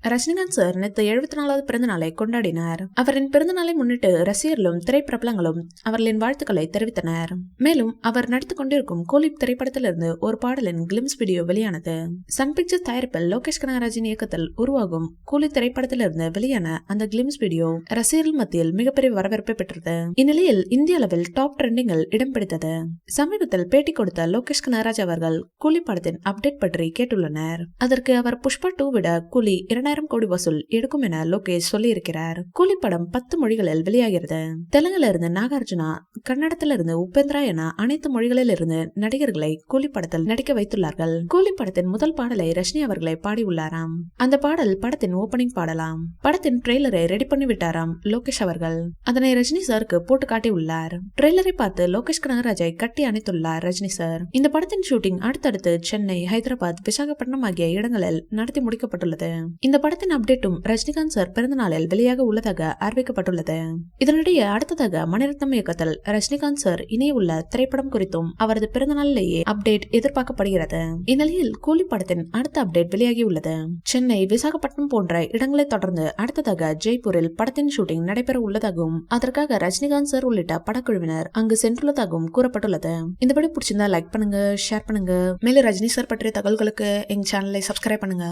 Rajinikanth sir நேற்று 74வது பிறந்த நாளை கொண்டாடினார். அவரின் பிறந்த நாளை முன்னிட்டு ரசிகர்களும் திரைப்பிரபலங்களும் அவர்களின் வாழ்த்துக்களை தெரிவித்தனர். மேலும் அவர் நடித்துக் கொண்டிருக்கும் கூலி திரைப்படத்திலிருந்து ஒரு பாடலின் கிளிம்ஸ் வீடியோ வெளியானது. சன் பிக்சர்ஸ் தயாரிப்பில் லோகேஷ் கனகராஜின் இயக்கத்தில் உருவாகும் கூலி திரைப்படத்திலிருந்து வெளியான அந்த கிளிம்ஸ் வீடியோ ரசிகர்கள் மத்தியில் மிகப்பெரிய வரவேற்பை பெற்றது. இந்நிலையில் இந்திய அளவில் டாப் ட்ரெண்டிங்கில் இடம் பிடித்தது. சமீபத்தில் பேட்டி கொடுத்த லோகேஷ் கனகராஜ் அவர்கள் கூலி படத்தின் அப்டேட் பற்றி கேட்டுள்ளனர். அதற்கு அவர் புஷ்பா 2 விட கூலி 2000 கோடி வசூல் எடுக்கும் என லோகேஷ் சொல்லியிருக்கிறார். கூலி படம் 10 மொழிகளில் வெளியாகிறது. தெலுங்குல இருந்து நாகார்ஜுனா, கன்னடத்தில இருந்து உபேந்திரா என அனைத்து மொழிகளில் இருந்து நடிகர்களை கூலி படத்தில் நடிக்க வைத்துள்ளார்கள். கூலி படத்தின் முதல் பாடலை ரஜினி அவர்களை பாடியுள்ளாராம். அந்த பாடல் படத்தின் ஓபனிங் பாடலாம். படத்தின் ட்ரெய்லரை ரெடி பண்ணி விட்டாராம் லோகேஷ் அவர்கள். அதனை ரஜினி சாருக்கு போட்டு காட்டியுள்ளார். ட்ரெய்லரை பார்த்து லோகேஷ் கனகராஜை கட்டி அணைத்துள்ளார் ரஜினி சார். இந்த படத்தின் ஷூட்டிங் அடுத்தடுத்து சென்னை, ஹைதராபாத், விசாகப்பட்டினம் ஆகிய இடங்களில் நடத்தி முடிக்கப்பட்டுள்ளது. இந்த படத்தின் அப்டேட்டும் ரஜினிகாந்த் சார் பிறந்த நாளில் வெளியாக உள்ளதாக அறிவிக்கப்பட்டுள்ளது. இதனிடையே அடுத்ததாக மணிரத்னம் இயக்கத்தில் ரஜினிகாந்த் சார் இணைய உள்ள திரைப்படம் குறித்தும் அவரது பிறந்த நாளிலேயே அப்டேட் எதிர்பார்க்கப்படுகிறது. இந்நிலையில் கூலி படத்தின் அடுத்த அப்டேட் வெளியாகி உள்ளது. சென்னை, விசாகப்பட்டினம் போன்ற இடங்களை தொடர்ந்து அடுத்ததாக ஜெய்ப்பூரில் படத்தின் ஷூட்டிங் நடைபெற உள்ளதாகவும் அதற்காக ரஜினிகாந்த் சார் உள்ளிட்ட படக்குழுவினர் அங்கு சென்றுள்ளதாகவும் கூறப்பட்டுள்ளது. இந்த வீடியோ பிடிச்சிருந்தா லைக் பண்ணுங்க, ஷேர் பண்ணுங்க. மேலும் ரஜினி சார் பற்றிய தகவல்களுக்கு எங்க சேனலை சப்ஸ்கிரைப் பண்ணுங்க.